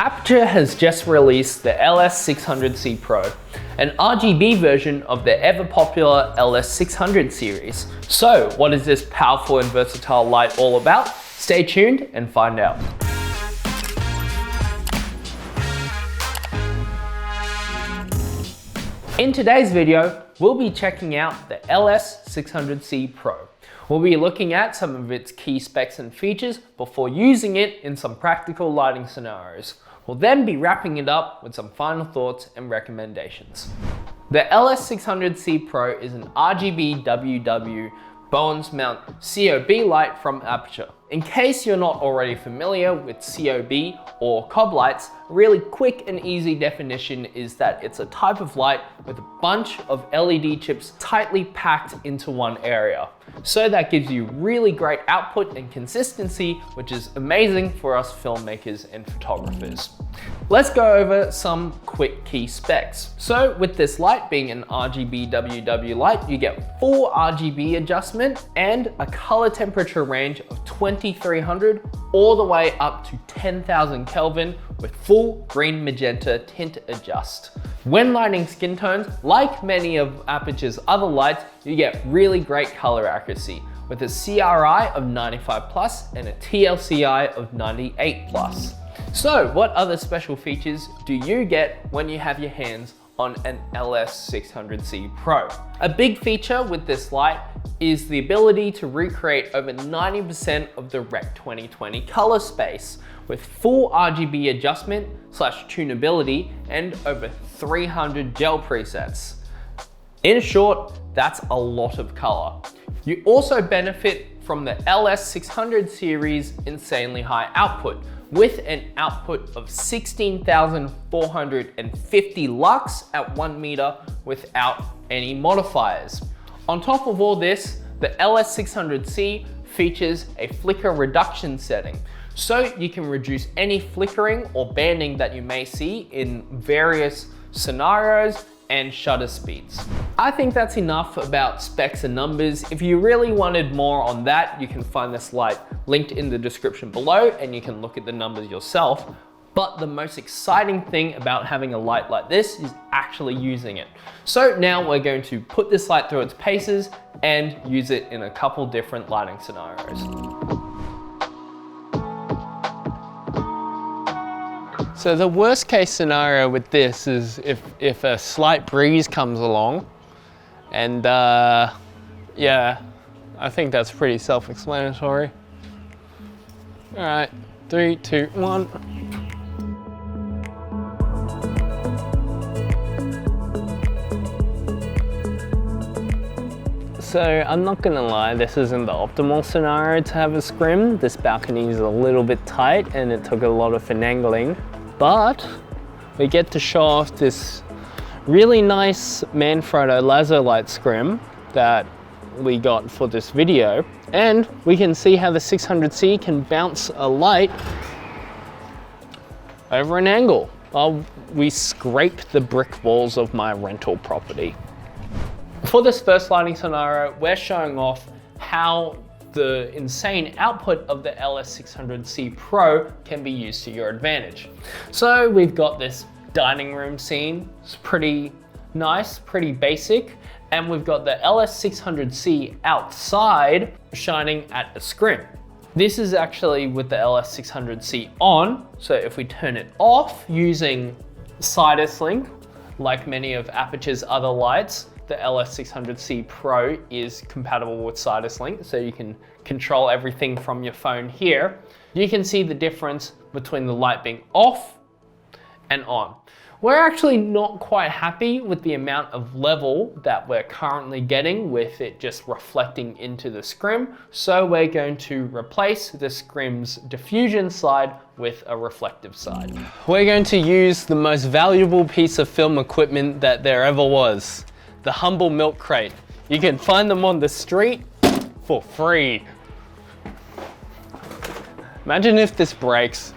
Aputure has just released the LS600C Pro, an RGB version of the ever popular LS600 series. So what is this powerful and versatile light all about? Stay tuned and find out. In today's video, we'll be checking out the LS600C Pro. We'll be looking at some of its key specs and features before using it in some practical lighting scenarios. We'll then be wrapping it up with some final thoughts and recommendations. The LS600C Pro is an RGBWW Bowens Mount COB light from Aputure. In case you're not already familiar with COB or cob lights, a really quick and easy definition is that it's a type of light with a bunch of LED chips tightly packed into one area. So that gives you really great output and consistency, which is amazing for us filmmakers and photographers. Let's go over some quick key specs. So with this light being an RGBWW light, you get full RGB adjustment and a color temperature range of 2300 all the way up to 10,000 Kelvin with full green magenta tint adjust. When lighting skin tones, like many of Aputure's other lights, you get really great color accuracy with a CRI of 95+ and a TLCI of 98+. So what other special features do you get when you have your hands on an LS600C Pro? A big feature with this light is the ability to recreate over 90% of the Rec 2020 color space with full RGB adjustment / tunability and over 300 gel presets. In short, that's a lot of color. You also benefit from the LS600 series insanely high output with an output of 16,450 lux at 1 meter without any modifiers. On top of all this, the LS600C features a flicker reduction setting, so you can reduce any flickering or banding that you may see in various scenarios and shutter speeds. I think that's enough about specs and numbers. If you really wanted more on that, you can find this light linked in the description below and you can look at the numbers yourself. But the most exciting thing about having a light like this is actually using it. So now we're going to put this light through its paces and use it in a couple different lighting scenarios. So the worst case scenario with this is if a slight breeze comes along, and yeah, I think that's pretty self-explanatory. All right, 3, 2, 1. So I'm not gonna lie, this isn't the optimal scenario to have a scrim. This balcony is a little bit tight and it took a lot of finagling. But we get to show off this really nice Manfrotto laser light scrim that we got for this video. And we can see how the 600C can bounce a light over an angle while we scrape the brick walls of my rental property. For this first lighting scenario, we're showing off how the insane output of the LS600C Pro can be used to your advantage. So we've got this dining room scene. It's pretty nice, pretty basic. And we've got the LS600C outside shining at a scrim. This is actually with the LS600C on. So if we turn it off using Sidus Link, like many of Aputure's other lights, the LS600C Pro is compatible with Sidus Link, so you can control everything from your phone here. You can see the difference between the light being off and on. We're actually not quite happy with the amount of level that we're currently getting with it just reflecting into the scrim, so we're going to replace the scrim's diffusion side with a reflective side. We're going to use the most valuable piece of film equipment that there ever was. The humble milk crate. You can find them on the street for free. Imagine if this breaks.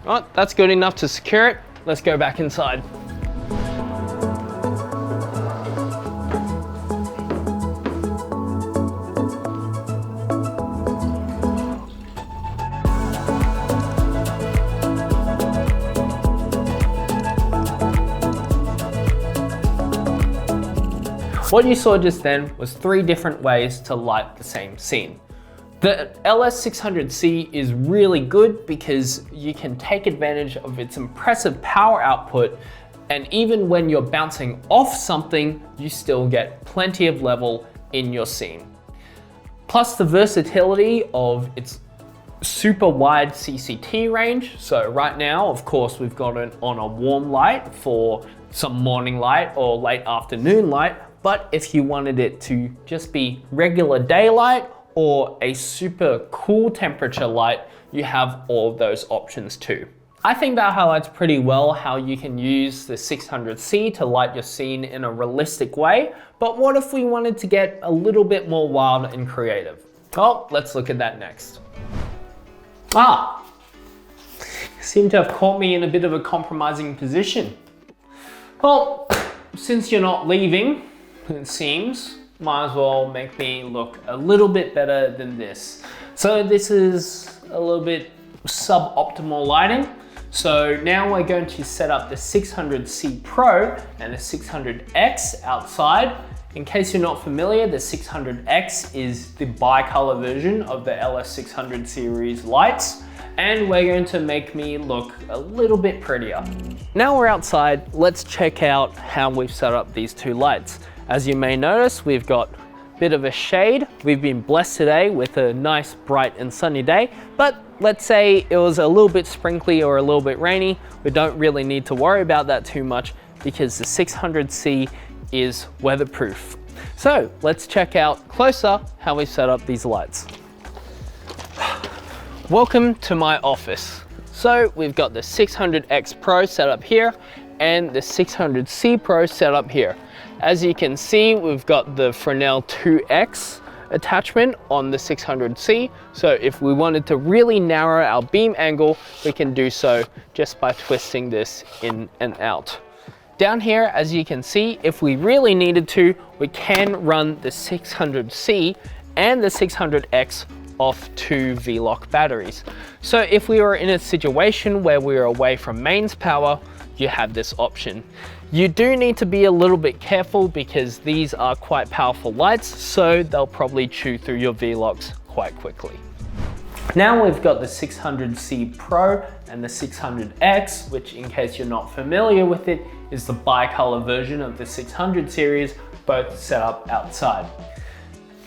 Oh, that's good enough to secure it. Let's go back inside. What you saw just then was 3 different ways to light the same scene. The LS600C is really good because you can take advantage of its impressive power output, and even when you're bouncing off something, you still get plenty of level in your scene. Plus the versatility of its super wide CCT range. So right now, of course, we've got it on a warm light for some morning light or late afternoon light, but if you wanted it to just be regular daylight or a super cool temperature light, you have all of those options too. I think that highlights pretty well how you can use the 600C to light your scene in a realistic way, but what if we wanted to get a little bit more wild and creative? Well, let's look at that next. Seem to have caught me in a bit of a compromising position. Well, since you're not leaving, it seems, might as well make me look a little bit better than this. So this is a little bit suboptimal lighting. So now we're going to set up the 600C Pro and the 600X outside. In case you're not familiar, the 600X is the bi-color version of the LS600 series lights, and we're going to make me look a little bit prettier. Now we're outside, let's check out how we've set up these 2 lights. As you may notice, we've got a bit of a shade. We've been blessed today with a nice, bright and sunny day, but let's say it was a little bit sprinkly or a little bit rainy. We don't really need to worry about that too much because the 600C is weatherproof. So let's check out closer how we set up these lights. Welcome to my office. So we've got the 600X Pro set up here and the 600C Pro set up here. As you can see, we've got the Fresnel 2X attachment on the 600C. So if we wanted to really narrow our beam angle, we can do so just by twisting this in and out. Down here, as you can see, if we really needed to, we can run the 600C and the 600X off 2 V-Lock batteries. So if we were in a situation where we were away from mains power, you have this option. You do need to be a little bit careful because these are quite powerful lights, so they'll probably chew through your V-Locks quite quickly. Now we've got the 600C Pro and the 600X, which in case you're not familiar with it, is the bi-color version of the 600 series, both set up outside.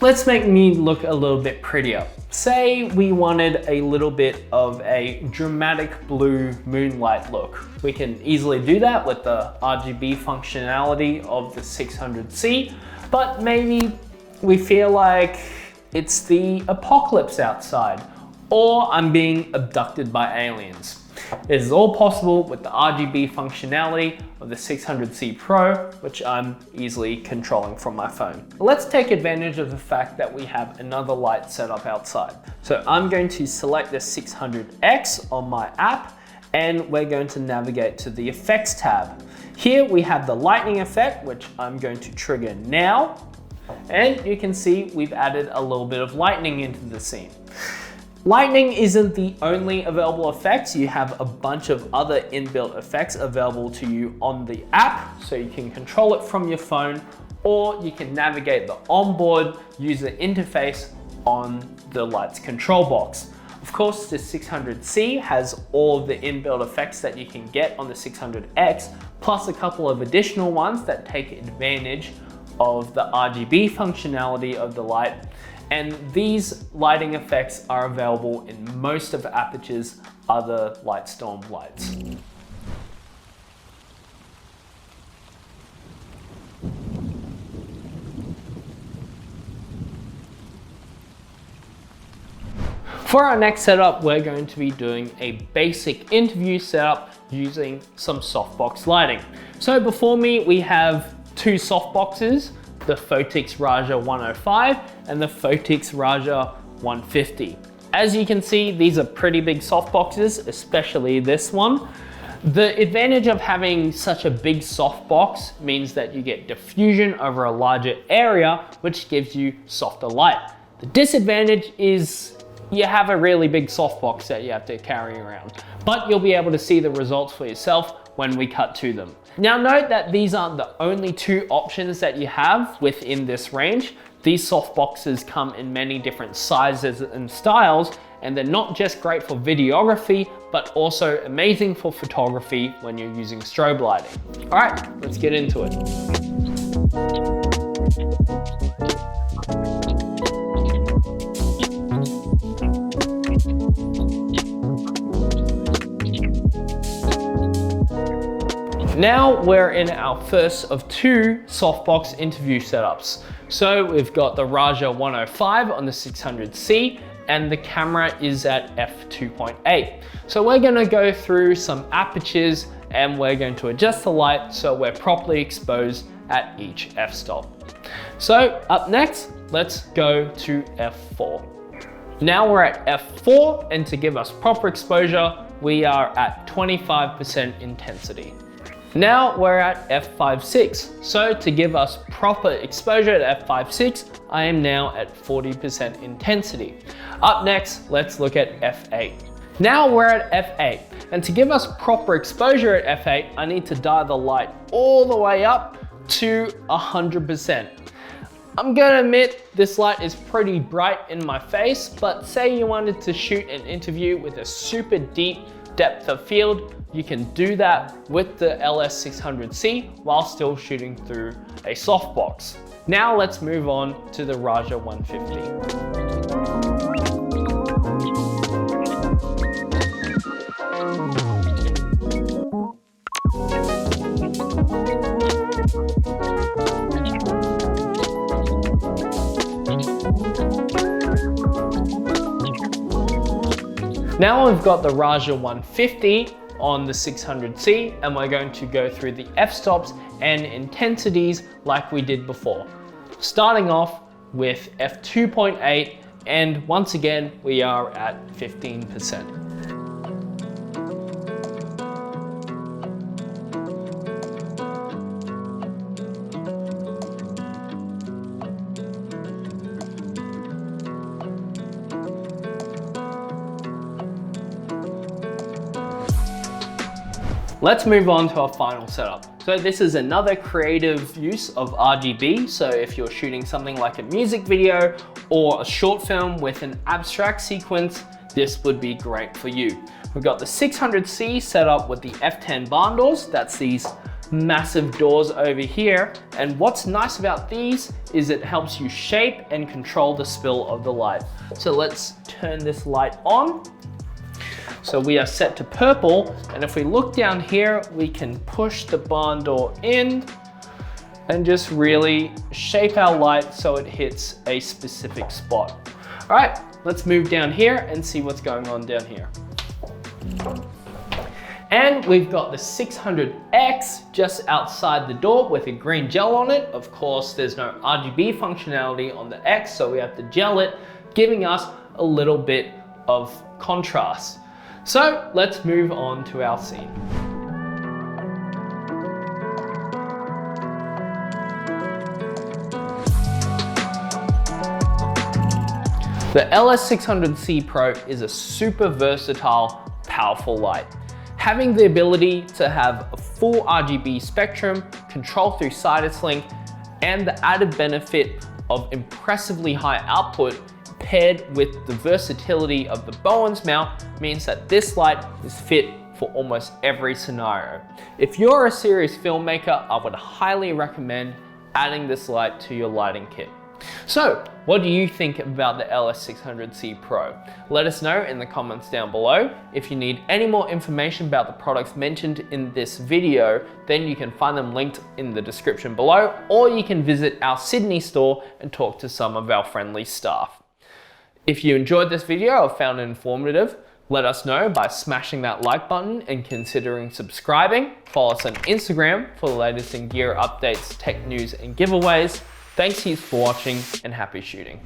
Let's make me look a little bit prettier. Say we wanted a little bit of a dramatic blue moonlight look. We can easily do that with the RGB functionality of the 600C, but maybe we feel like it's the apocalypse outside, or I'm being abducted by aliens. It is all possible with the RGB functionality of the 600C Pro, which I'm easily controlling from my phone. Let's take advantage of the fact that we have another light set up outside. So I'm going to select the 600X on my app, and we're going to navigate to the effects tab. Here we have the lightning effect, which I'm going to trigger now. And you can see we've added a little bit of lightning into the scene. Lightning isn't the only available effects. You have a bunch of other inbuilt effects available to you on the app, so you can control it from your phone, or you can navigate the onboard user interface on the light's control box. Of course, the 600C has all of the inbuilt effects that you can get on the 600X, plus a couple of additional ones that take advantage of the RGB functionality of the light. And these lighting effects are available in most of Aputure's other Light Storm lights. For our next setup, we're going to be doing a basic interview setup using some softbox lighting. So before me, we have 2 softboxes, the Photix Raja 105 and the Photix Raja 150. As you can see, these are pretty big softboxes, especially this one. The advantage of having such a big softbox means that you get diffusion over a larger area, which gives you softer light. The disadvantage is you have a really big softbox that you have to carry around. But you'll be able to see the results for yourself when we cut to them. Now note that these aren't the only two options that you have within this range. These softboxes come in many different sizes and styles, and they're not just great for videography, but also amazing for photography when you're using strobe lighting. All right, let's get into it. Now we're in our first of two softbox interview setups. So we've got the Raja 105 on the 600C, and the camera is at f2.8. So we're gonna go through some apertures and we're going to adjust the light so we're properly exposed at each f-stop. So up next, let's go to f4. Now we're at f4, and to give us proper exposure, we are at 25% intensity. Now we're at f5.6. So to give us proper exposure at f5.6, I am now at 40% intensity. Up next, let's look at f8. Now we're at f8, and to give us proper exposure at f8, I need to dial the light all the way up to 100%. I'm gonna admit this light is pretty bright in my face, but say you wanted to shoot an interview with a super deep depth of field, you can do that with the LS600C while still shooting through a softbox. Now let's move on to the Raja 150. Now we've got the Raja 150 on the 600C, and we're going to go through the f-stops and intensities like we did before. Starting off with f2.8, and once again, we are at 15%. Let's move on to our final setup. So this is another creative use of RGB. So if you're shooting something like a music video or a short film with an abstract sequence, this would be great for you. We've got the 600C set up with the F10 barn doors. That's these massive doors over here. And what's nice about these is it helps you shape and control the spill of the light. So let's turn this light on. So we are set to purple, and if we look down here, we can push the barn door in and just really shape our light so it hits a specific spot. All right, let's move down here and see what's going on down here. And we've got the 600X just outside the door with a green gel on it. Of course, there's no RGB functionality on the X, so we have to gel it, giving us a little bit of contrast. So let's move on to our scene. The LS600C Pro is a super versatile, powerful light. Having the ability to have a full RGB spectrum, control through Sidus Link, and the added benefit of impressively high output paired with the versatility of the Bowens mount means that this light is fit for almost every scenario. If you're a serious filmmaker, I would highly recommend adding this light to your lighting kit. So, what do you think about the LS600C Pro? Let us know in the comments down below. If you need any more information about the products mentioned in this video, then you can find them linked in the description below, or you can visit our Sydney store and talk to some of our friendly staff. If you enjoyed this video or found it informative, let us know by smashing that like button and considering subscribing. Follow us on Instagram for the latest in gear updates, tech news, and giveaways. Thanks heaps for watching, and happy shooting.